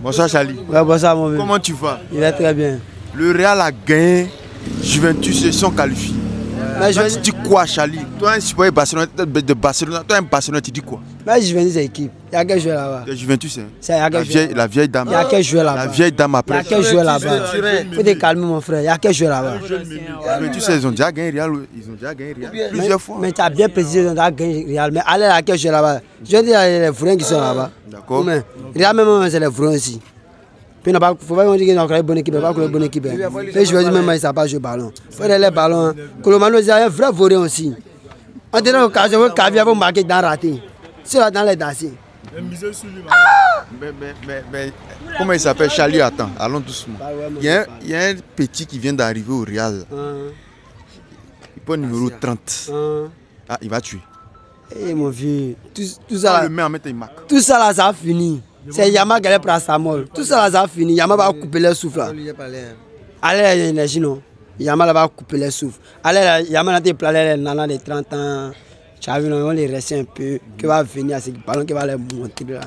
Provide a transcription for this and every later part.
Bonsoir Charlie. Ouais, bonsoir mon vieux. Comment tu vas? Il va très bien. Le Real a gagné, Juventus, ils sont qualifiés. Tu dis quoi Charlie? Toi un supporter de Barcelone, toi un Barcelone, tu dis quoi? Mais Juventus c'est équipe. Il y a quel joueur là-bas? Juventus, hein? La vieille dame. Il y a quel joueur là-bas? La vieille dame après. Il y a quel joueur là-bas? Il faut te calmer mon frère. Il y a quel joueur là-bas? Juventus, ils ont déjà gagné Real. Ils ont déjà gagné Real plusieurs fois. Mais tu as bien précisé qu'ils ont déjà gagné Real. Mais allez à quel joueur là-bas? Je veux dire, il y a les vrais qui sont là-bas. D'accord. Real même, c'est les vrais aussi. Puis il ne faut pas dire qu'il y a une bonne équipe, pas une bonne équipe. Mais je veux dire, même ils ne savent pas jouer au ballon. Il faut les ballons. Colomano, il y a un vrai vaurien aussi. On dirait que quand je veux Cavia pour marquer dans raté. C'est là dans les danser. Mais comment il s'appelle? Charlie, attends, allons doucement. Il y a un petit qui vient d'arriver au Real. Il prend le numéro 30. Ah, il va tuer. Eh mon vieux, tout ça là. Le met en mettre, il marque. Tout ça là, ça a fini. C'est Yama qui allait prendre sa mort. Tout ça là, ça a fini. Yama va couper les souffles là. Allez, l'énergie non. Yama va couper les souffles. Allez, Yama a été plané les nanas de 30 ans. Tu as vu, on les reste un peu. Qui va venir à ce ballon qui va les monter là.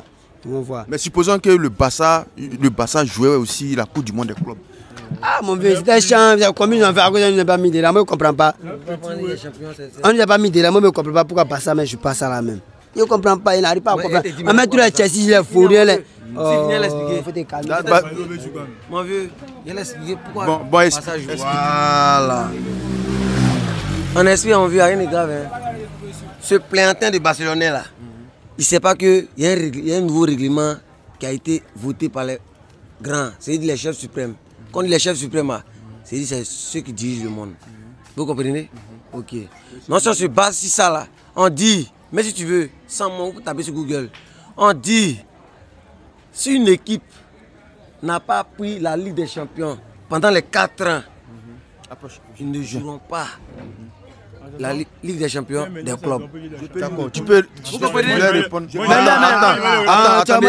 On va voir. Mais supposons que le Barça jouait aussi la Coupe du Monde des clubs. Ah mon vieux, c'était chiant. Combien ils ont fait à cause de nous pas mis de là. Moi je ne comprends pas. On ne pas mis de là. Moi je ne comprends pas pourquoi pas ça, mais je passe ça là même. Je ne comprends pas, il n'arrive pas à comprendre. On met tous les Chelsea, les fourrés. Il faut te calmer. Mon vieux, il va l'expliquer pourquoi. Bon, explique. Voilà. En esprit, on vit rien de grave. Ce plaignant de Barcelonais là, il ne sait pas qu'il y a un nouveau règlement qui a été voté par les grands, c'est-à-dire les chefs suprêmes. Quand on dit les chefs suprêmes, c'est ceux qui dirigent le monde. Vous comprenez? Ok. Non, si on se base sur ça là, on dit, mais si tu veux, sans moi, vous tapez sur Google, on dit, si une équipe n'a pas pris la Ligue des Champions pendant les 4 ans, ils ne joueront pas la Ligue des Champions des clubs. D'accord, tu peux répondre. Attendez,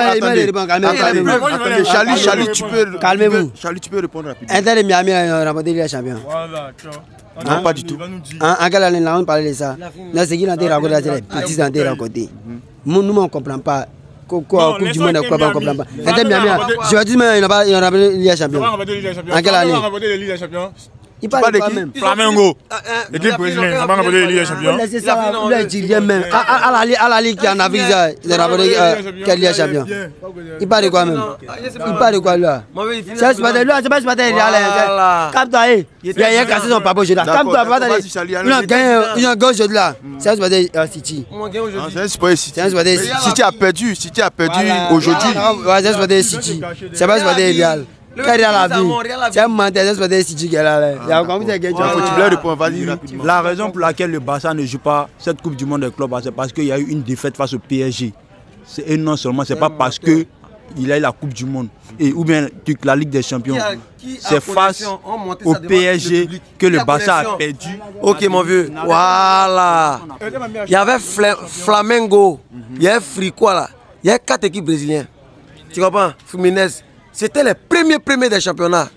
Charlie, tu peux. Calmez-vous. Charlie, tu peux répondre rapidement. Inter de Miami a remporté les champions. Non, pas du tout. En quelle année on parle de ça? Là, c'est qui l'ont raconté, c'est les petits ont raconté. Nous, on ne comprend pas. Quoi, Coupe du Monde, quoi, on ne comprend pas. Inter Miami, je dis, mais ils n'ont pas remporté les champions. En quelle année? Il parle de quoi même? Flamengo. L'équipe brésilienne, ça va remporter les Ligue des Champions. Laissez ça, vous ne dites rien même. À la Ligue qui en Afrique, il a remporté quel Ligue des Champions? Il parle de quoi même? Il parle de quoi là? C'est pas de Real. Capte-toi, il a cassé son papa aujourd'hui. Capte-toi, il a gagné aujourd'hui là. C'est pas de City. C'est un supporter City. City a perdu aujourd'hui. C'est pas de City. C'est pas de Real. C'est un menteur, c'est pas de City qui est là. La raison pour laquelle le Barça ne joue pas cette Coupe du Monde des clubs, c'est parce qu'il y a eu une défaite face au PSG. Et non seulement, c'est pas parce qu'il a eu la Coupe du Monde ou bien la Ligue des Champions. C'est face au PSG que le Barça a perdu. Ok mon vieux, voilà. Il y avait Flamengo, il y avait Fricois là, il y a 4 équipes brésiliennes. Tu comprends? Fluminense. C'était les premiers des championnats.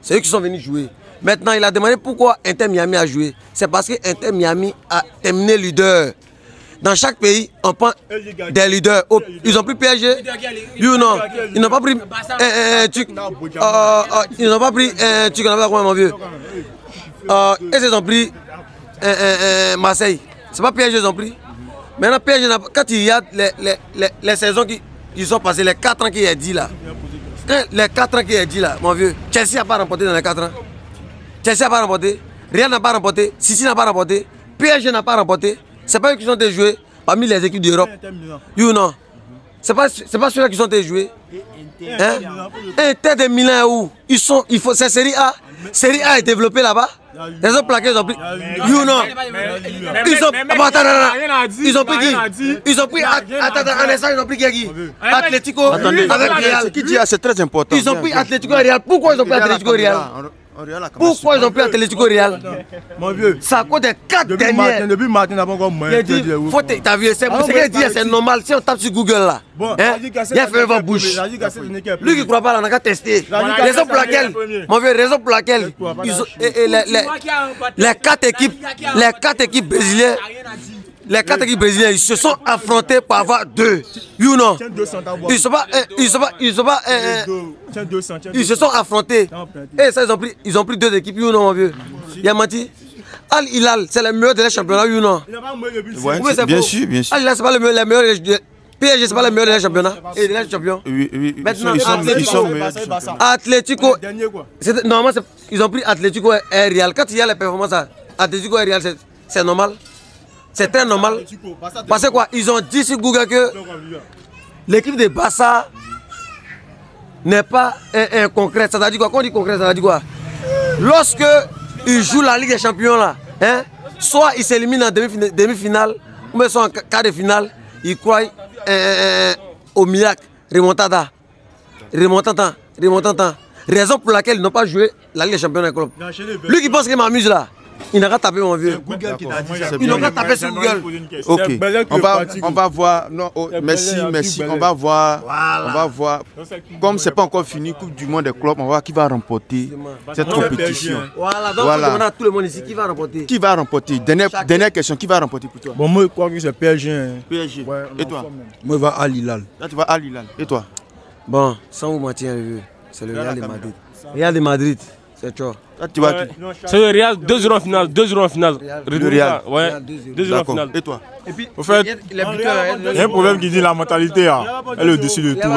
C'est eux qui sont venus jouer. Maintenant, il a demandé pourquoi Inter Miami a joué. C'est parce que Inter Miami a terminé leader. Dans chaque pays, on prend des leaders. Ils ont pris PSG. Oui ou non? Ils n'ont pas pris ils n'ont pas pris tu connais pas comment mon vieux. Et ils ont pris Marseille. C'est pas PSG ils ont pris. Maintenant PSG, quand il y a les saisons qui sont passées, les 4 ans qu'il a dit là. Les 4 ans qu'il a dit là, mon vieux, Chelsea n'a pas remporté dans les 4 ans. Chelsea n'a pas remporté, Real n'a pas remporté, City n'a pas remporté, PSG n'a pas remporté. C'est pas eux qui sont été joués parmi les équipes d'Europe. Oui ou non? C'est pas ceux-là qui sont été joués. Inter de Milan où c'est Série A. Série A est développée là-bas. Les autres plaqués, ils ont pris. Oui ou non? Ils ont pris qui? Ils ont pris. Attends, en instant, ils ont pris qui? Atlético avec Real. Qui dit c'est très important. Ils ont pris Atlético et Real. Pourquoi ils ont pris Atlético et Real? Pourquoi ils ont pris Atlético Real? Mon vieux, ça coûte des 4 dernières. Depuis Martin n'a pas encore moyen. T'as vu, c'est normal. Si on tape sur Google là, il a fait votre bouche. Lui qui ne croit pas, là, on a qu'à tester. Raison pour laquelle, mon vieux, raison pour laquelle les 4 équipes brésiliennes, les 4 équipes brésiliennes, ils se sont affrontés pour avoir 2. Oui ou non? Ils se sont affrontés. Et ça, ils ont pris 2 équipes, oui ou non, mon vieux? Yamati? Al Hilal, c'est le meilleur de la championnat, oui ou non? Ouais, bien sûr, bien sûr. Al Hilal, c'est pas le meilleur. PSG, c'est pas le meilleur de la championnat. Et de la champion. Oui. Maintenant, ils sont meilleurs. Atlético. Normalement, ils ont pris Atlético et Real. Quand il y a les performances à Atlético et Real, c'est normal. C'est très normal. Parce que quoi? Ils ont dit sur Google que l'équipe de Barça n'est pas concrète. Ça veut dire quoi? Quand on dit concrète, ça veut dire quoi? Lorsque ils jouent la Ligue des Champions là, hein, soit ils s'éliminent en demi-finale, ou bien soit en quart de finale, ils croient au miracle, remontada. Raison pour laquelle ils n'ont pas joué la Ligue des Champions dans le club. Lui qui pense qu'il m'amuse là, il n'a qu'à taper mon vieux. Il n'a qu'à taper sur Google. Ok, on va voir. Non, merci. On va voir. Comme c'est pas encore fini, Coupe du Monde des clubs, on va voir qui va remporter cette compétition. Voilà, donc on demande à tout le monde ici qui va remporter. Qui va remporter? Dernière question, qui va remporter pour toi? Bon, moi je crois que c'est PSG. PSG. Et toi? Moi je vais à Hilal. Là tu vas à Hilal. Et toi? Bon, sans vous mentir, c'est le Real de Madrid. Real de Madrid, c'est toi. Là tu vas qui? C'est le Real, 2-0 en finale, 2-0 en finale. Le Real. Ouais, 2-0 en finale. Et toi? Au fait, il y a un problème qui dit la mentalité est le dessus de tout.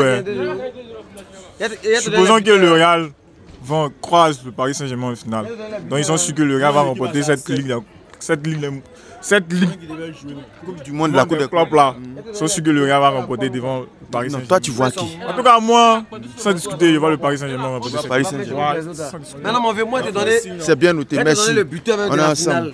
Supposons que le Real croise le Paris Saint-Germain en finale. Donc ils sont sûrs que le Real va remporter cette ligue. Cette ligue Coupe du Monde de la Coupe des clubs là. Ils sont sûrs que le Real va remporter devant Paris Saint-Germain. Toi tu vois qui? En tout cas, moi, sans discuter, je vois le Paris Saint-Germain remporter. Paris Saint-Germain. Maintenant, mon vieux, moi, t'es donné. C'est bien noté, merci. Le buteur même de la finale.